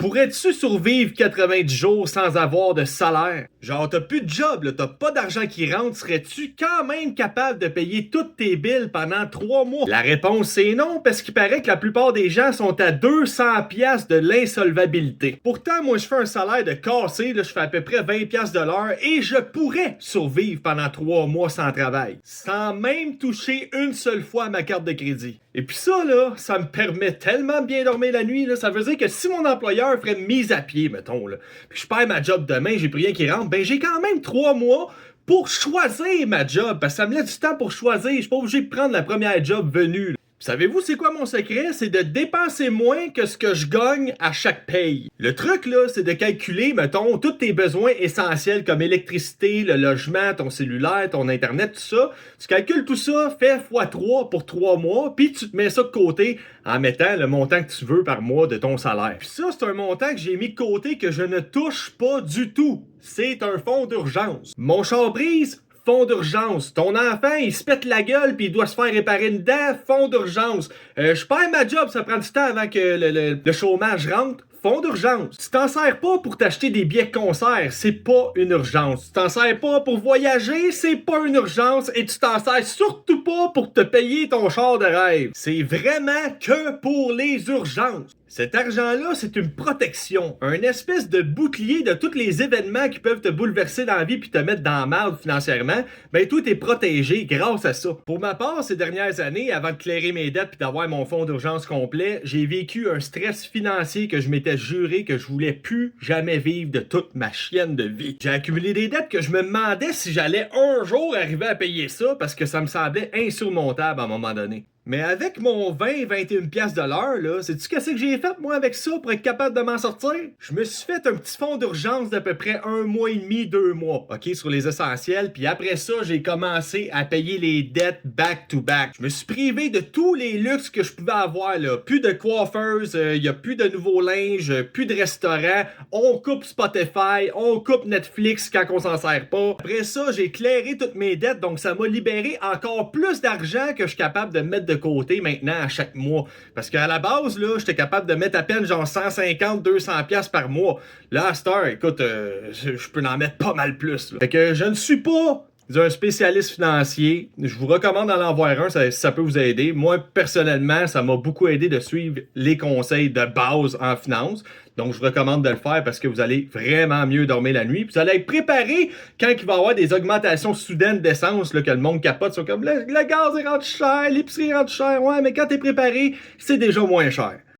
Pourrais-tu survivre 90 jours sans avoir de salaire? Genre, t'as plus de job, là, t'as pas d'argent qui rentre, serais-tu quand même capable de payer toutes tes billes pendant 3 mois? La réponse c'est non, parce qu'il paraît que la plupart des gens sont à 200 piastres de l'insolvabilité. Pourtant, moi je fais un salaire de cassé, là, je fais à peu près 20 piastres de l'heure et je pourrais survivre pendant 3 mois sans travail, sans même toucher une seule fois à ma carte de crédit. Et puis ça, là, ça me permet tellement de bien dormir la nuit, là, ça veut dire que si mon employeur ferait une mise à pied, mettons, là, puis je perds ma job demain, j'ai plus rien qui rentre, ben j'ai quand même 3 mois pour choisir ma job, parce que ça me laisse du temps pour choisir, je suis pas obligé de prendre la première job venue, là. Savez-vous c'est quoi mon secret? C'est de dépenser moins que ce que je gagne à chaque paye. Le truc là, c'est de calculer, mettons, tous tes besoins essentiels comme l'électricité, le logement, ton cellulaire, ton internet, tout ça. Tu calcules tout ça, fais x3 pour 3 mois, puis tu te mets ça de côté en mettant le montant que tu veux par mois de ton salaire. Puis ça, c'est un montant que j'ai mis de côté que je ne touche pas du tout. C'est un fonds d'urgence. Mon char brise, fonds d'urgence. Ton enfant, il se pète la gueule puis il doit se faire réparer une dent, fonds d'urgence. Je perds ma job, ça prend du temps avant que le chômage rentre. Fonds d'urgence. Tu t'en sers pas pour t'acheter des billets de concert, c'est pas une urgence. Tu t'en sers pas pour voyager, c'est pas une urgence. Et tu t'en sers surtout pas pour te payer ton char de rêve. C'est vraiment que pour les urgences. Cet argent-là, c'est une protection, un espèce de bouclier de tous les événements qui peuvent te bouleverser dans la vie puis te mettre dans la merde financièrement. Ben toi, t'es protégé grâce à ça. Pour ma part, ces dernières années, avant de clairer mes dettes puis d'avoir mon fonds d'urgence complet, j'ai vécu un stress financier que je m'étais juré que je voulais plus jamais vivre de toute ma chienne de vie. J'ai accumulé des dettes que je me demandais si j'allais un jour arriver à payer ça parce que ça me semblait insurmontable à un moment donné. Mais avec mon 20-21 piastres de l'heure, là, sais-tu qu'est-ce que j'ai fait, moi, avec ça, pour être capable de m'en sortir? Je me suis fait un petit fonds d'urgence d'à peu près 1 mois et demi, 2 mois, OK, sur les essentiels, puis après ça, j'ai commencé à payer les dettes back-to-back. Je me suis privé de tous les luxes que je pouvais avoir, là. Plus de coiffeuse, y a plus de nouveaux linges, plus de restaurants, on coupe Spotify, on coupe Netflix quand on s'en sert pas. Après ça, j'ai clairé toutes mes dettes, donc ça m'a libéré encore plus d'argent que je suis capable de mettre de côté maintenant à chaque mois. Parce qu'à la base, là, j'étais capable de mettre à peine genre 150-200$ piastres par mois. Là, à cette heure, écoute, je peux en mettre pas mal plus. Là. Fait que je ne suis pas un spécialiste financier. Je vous recommande d'en avoir un, ça peut vous aider. Moi, personnellement, ça m'a beaucoup aidé de suivre les conseils de base en finance. Donc, je vous recommande de le faire parce que vous allez vraiment mieux dormir la nuit. Puis vous allez être préparé quand il va y avoir des augmentations soudaines d'essence, là, que le monde capote. Sont comme, le gaz est rendu cher, l'épicerie est rendu cher. Ouais, mais quand t'es préparé, c'est déjà moins cher.